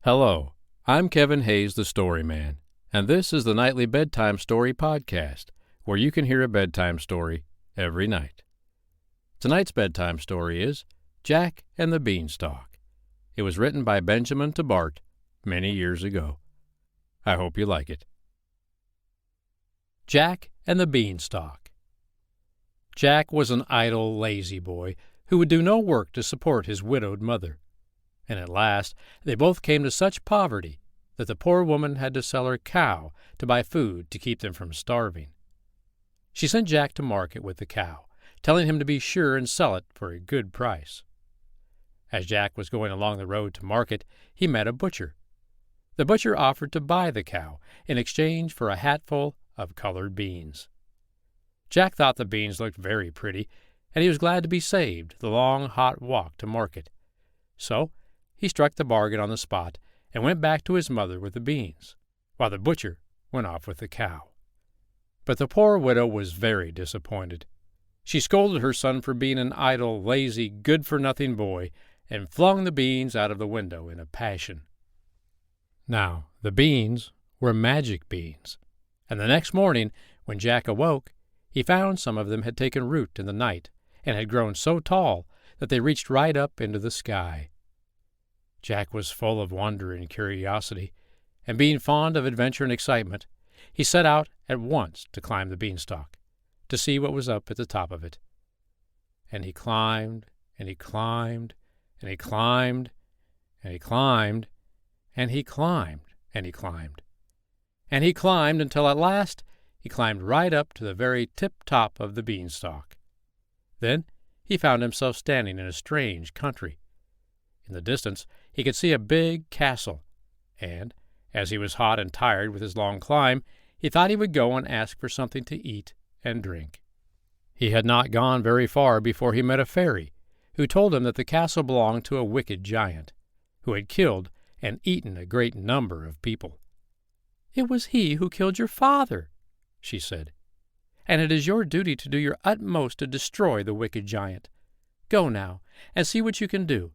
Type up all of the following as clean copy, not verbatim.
Hello, I'm Kevin Hayes, the Story Man, and this is the Nightly Bedtime Story Podcast, where you can hear a bedtime story every night. Tonight's bedtime story is Jack and the Beanstalk. It was written by Benjamin Tabart many years ago. I hope you like it. Jack and the Beanstalk. Jack was an idle, lazy boy who would do no work to support his widowed mother. And at last they both came to such poverty that the poor woman had to sell her cow to buy food to keep them from starving. She sent Jack to market with the cow, telling him to be sure and sell it for a good price. As Jack was going along the road to market, he met a butcher. The butcher offered to buy the cow in exchange for a hatful of colored beans. Jack thought the beans looked very pretty, and he was glad to be saved the long, hot walk to market. So he struck the bargain on the spot and went back to his mother with the beans, while the butcher went off with the cow. But the poor widow was very disappointed. She scolded her son for being an idle, lazy, good-for-nothing boy and flung the beans out of the window in a passion. Now, the beans were magic beans, and the next morning, when Jack awoke, he found some of them had taken root in the night and had grown so tall that they reached right up into the sky. Jack was full of wonder and curiosity, and being fond of adventure and excitement, he set out at once to climb the beanstalk, to see what was up at the top of it. And he climbed, and he climbed, and he climbed, and he climbed, and he climbed, and he climbed, and he climbed until at last he climbed right up to the very tip-top of the beanstalk. Then he found himself standing in a strange country. In the distance he could see a big castle, and, as he was hot and tired with his long climb, he thought he would go and ask for something to eat and drink. He had not gone very far before he met a fairy, who told him that the castle belonged to a wicked giant, who had killed and eaten a great number of people. "It was he who killed your father," she said, "and it is your duty to do your utmost to destroy the wicked giant. Go now, and see what you can do.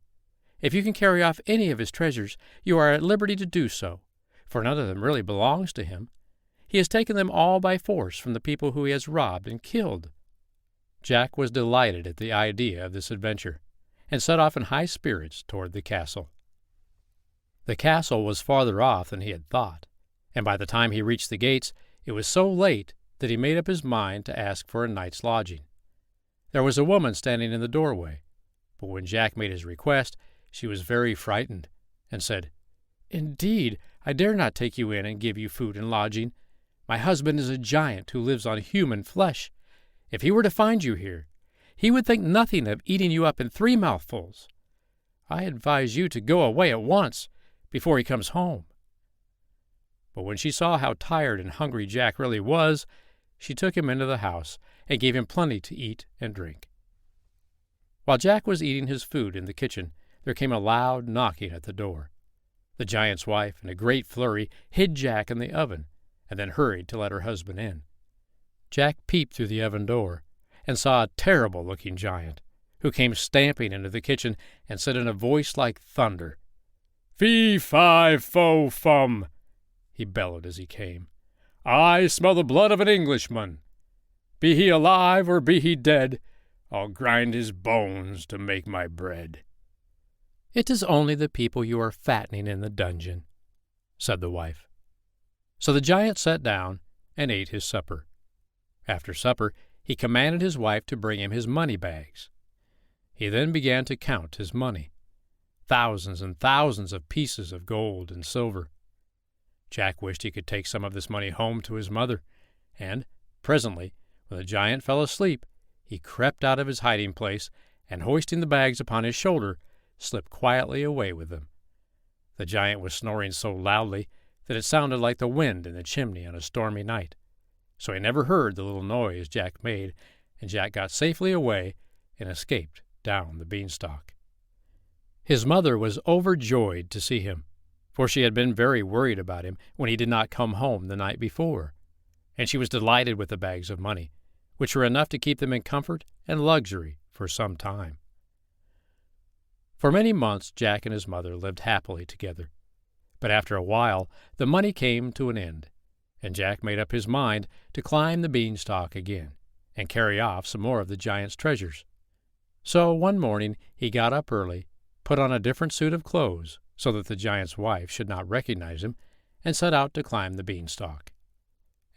If you can carry off any of his treasures, you are at liberty to do so, for none of them really belongs to him. He has taken them all by force from the people who he has robbed and killed." Jack was delighted at the idea of this adventure, and set off in high spirits toward the castle. The castle was farther off than he had thought, and by the time he reached the gates, it was so late that he made up his mind to ask for a night's lodging. There was a woman standing in the doorway, but when Jack made his request, she was very frightened, and said, "Indeed, I dare not take you in and give you food and lodging. My husband is a giant who lives on human flesh. If he were to find you here, he would think nothing of eating you up in 3 mouthfuls. I advise you to go away at once, before he comes home." But when she saw how tired and hungry Jack really was, she took him into the house and gave him plenty to eat and drink. While Jack was eating his food in the kitchen, there came a loud knocking at the door. The giant's wife, in a great flurry, hid Jack in the oven, and then hurried to let her husband in. Jack peeped through the oven door, and saw a terrible-looking giant, who came stamping into the kitchen and said in a voice like thunder, "Fee-fi-fo-fum!" he bellowed as he came. "I smell the blood of an Englishman. Be he alive or be he dead, I'll grind his bones to make my bread." "It is only the people you are fattening in the dungeon," said the wife. So the giant sat down and ate his supper. After supper, he commanded his wife to bring him his money bags. He then began to count his money, thousands and thousands of pieces of gold and silver. Jack wished he could take some of this money home to his mother, and presently, when the giant fell asleep, he crept out of his hiding place, and hoisting the bags upon his shoulder, slipped quietly away with them. The giant was snoring so loudly that it sounded like the wind in the chimney on a stormy night, so he never heard the little noise Jack made, and Jack got safely away and escaped down the beanstalk. His mother was overjoyed to see him, for she had been very worried about him when he did not come home the night before, and she was delighted with the bags of money, which were enough to keep them in comfort and luxury for some time. For many months Jack and his mother lived happily together. But after a while the money came to an end, and Jack made up his mind to climb the beanstalk again and carry off some more of the giant's treasures. So one morning he got up early, put on a different suit of clothes so that the giant's wife should not recognize him, and set out to climb the beanstalk.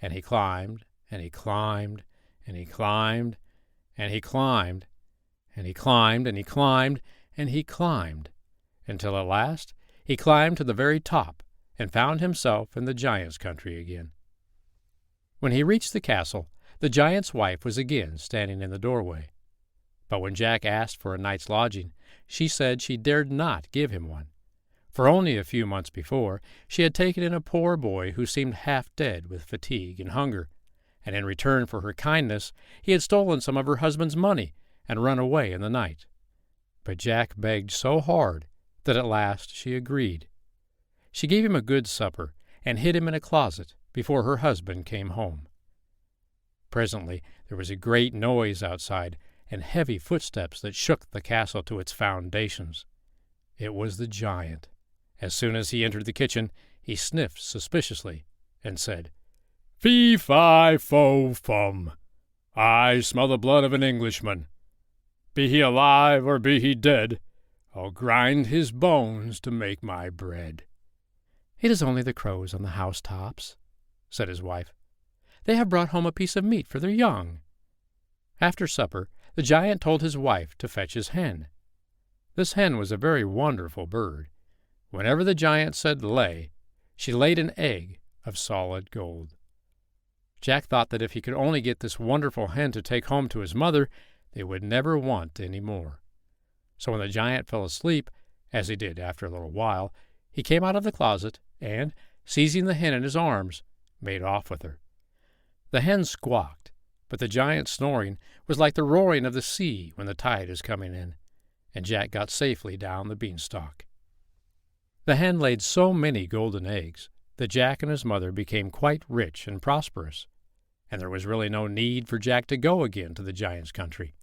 And he climbed, and he climbed, and he climbed, and he climbed, and he climbed, and he climbed, and he climbed, until at last he climbed to the very top and found himself in the giant's country again. When he reached the castle, the giant's wife was again standing in the doorway. But when Jack asked for a night's lodging, she said she dared not give him one, for only a few months before she had taken in a poor boy who seemed half dead with fatigue and hunger, and in return for her kindness he had stolen some of her husband's money and run away in the night. But Jack begged so hard that at last she agreed. She gave him a good supper and hid him in a closet before her husband came home. Presently there was a great noise outside, and heavy footsteps that shook the castle to its foundations. It was the giant. As soon as he entered the kitchen, he sniffed suspiciously and said, "Fee-fi-fo-fum. I smell the blood of an Englishman. Be he alive or be he dead, I'll grind his bones to make my bread." "It is only the crows on the housetops," said his wife. "They have brought home a piece of meat for their young." After supper, the giant told his wife to fetch his hen. This hen was a very wonderful bird. Whenever the giant said lay, she laid an egg of solid gold. Jack thought that if he could only get this wonderful hen to take home to his mother, they would never want any more. So when the giant fell asleep, as he did after a little while, he came out of the closet and, seizing the hen in his arms, made off with her. The hen squawked, but the giant's snoring was like the roaring of the sea when the tide is coming in, and Jack got safely down the beanstalk. The hen laid so many golden eggs that Jack and his mother became quite rich and prosperous, and there was really no need for Jack to go again to the giant's country.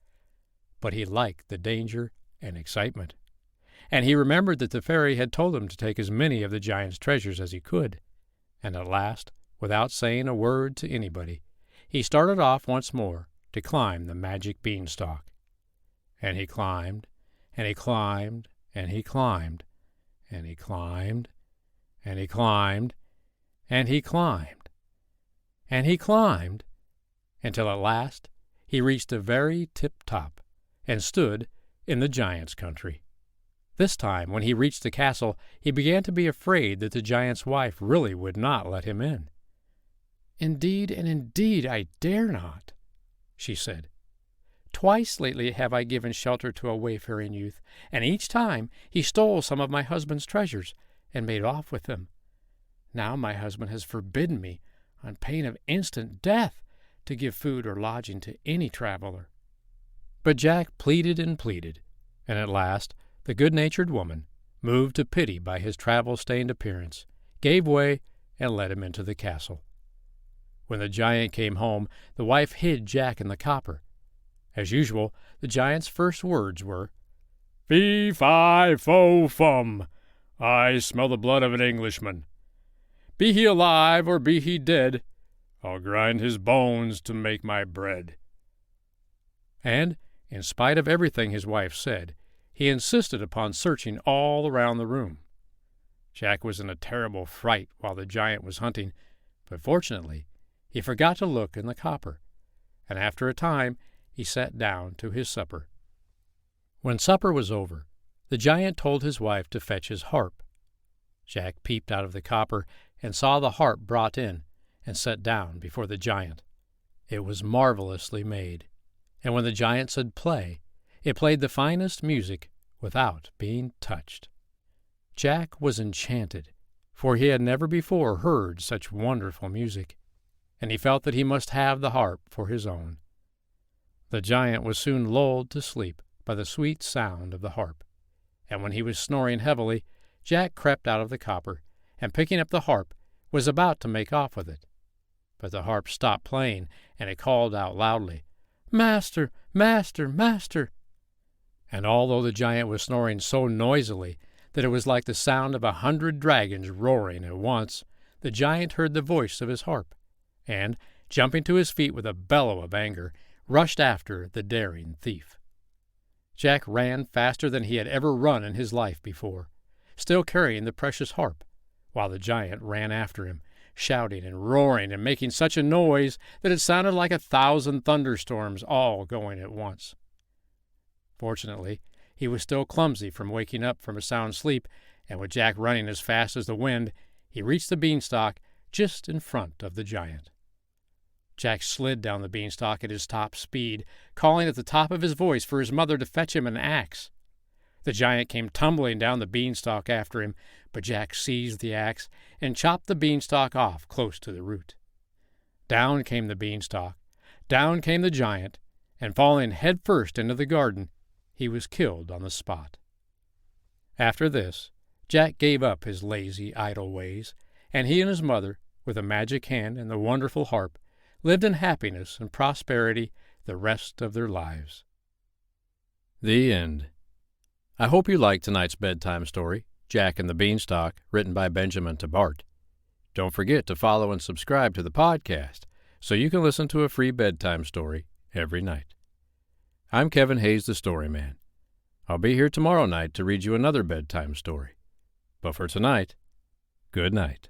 But he liked the danger and excitement, and he remembered that the fairy had told him to take as many of the giant's treasures as he could, and at last, without saying a word to anybody, he started off once more to climb the magic beanstalk. And he climbed, and he climbed, and he climbed, and he climbed, and he climbed, and he climbed, and he climbed, until at last he reached the very tip-top and stood in the giant's country. This time, when he reached the castle, he began to be afraid that the giant's wife really would not let him in. "Indeed and indeed I dare not," she said. "Twice lately have I given shelter to a wayfaring youth, and each time he stole some of my husband's treasures and made off with them. Now my husband has forbidden me, on pain of instant death, to give food or lodging to any traveler." But Jack pleaded and pleaded, and at last the good-natured woman, moved to pity by his travel-stained appearance, gave way and let him into the castle. When the giant came home, the wife hid Jack in the copper. As usual, the giant's first words were, "Fee-fi-fo-fum. I smell the blood of an Englishman. Be he alive or be he dead, I'll grind his bones to make my bread." And, in spite of everything his wife said, he insisted upon searching all around the room. Jack was in a terrible fright while the giant was hunting, but fortunately he forgot to look in the copper, and after a time he sat down to his supper. When supper was over, the giant told his wife to fetch his harp. Jack peeped out of the copper and saw the harp brought in and set down before the giant. It was marvelously made, and when the giant said play, it played the finest music without being touched. Jack was enchanted, for he had never before heard such wonderful music, and he felt that he must have the harp for his own. The giant was soon lulled to sleep by the sweet sound of the harp, and when he was snoring heavily, Jack crept out of the copper, and picking up the harp, was about to make off with it. But the harp stopped playing, and it called out loudly, "Master, master, master!" And although the giant was snoring so noisily that it was like the sound of 100 dragons roaring at once, the giant heard the voice of his harp, and, jumping to his feet with a bellow of anger, rushed after the daring thief. Jack ran faster than he had ever run in his life before, still carrying the precious harp, while the giant ran after him, shouting and roaring and making such a noise that it sounded like 1,000 thunderstorms all going at once. Fortunately, he was still clumsy from waking up from a sound sleep, and with Jack running as fast as the wind, he reached the beanstalk just in front of the giant. Jack slid down the beanstalk at his top speed, calling at the top of his voice for his mother to fetch him an axe. The giant came tumbling down the beanstalk after him, but Jack seized the axe and chopped the beanstalk off close to the root. Down came the beanstalk, down came the giant, and falling head-first into the garden, he was killed on the spot. After this, Jack gave up his lazy, idle ways, and he and his mother, with a magic hand and the wonderful harp, lived in happiness and prosperity the rest of their lives. The End. I hope you liked tonight's bedtime story, Jack and the Beanstalk, written by Benjamin Tabart. Don't forget to follow and subscribe to the podcast so you can listen to a free bedtime story every night. I'm Kevin Hayes, the Storyman. I'll be here tomorrow night to read you another bedtime story. But for tonight, good night.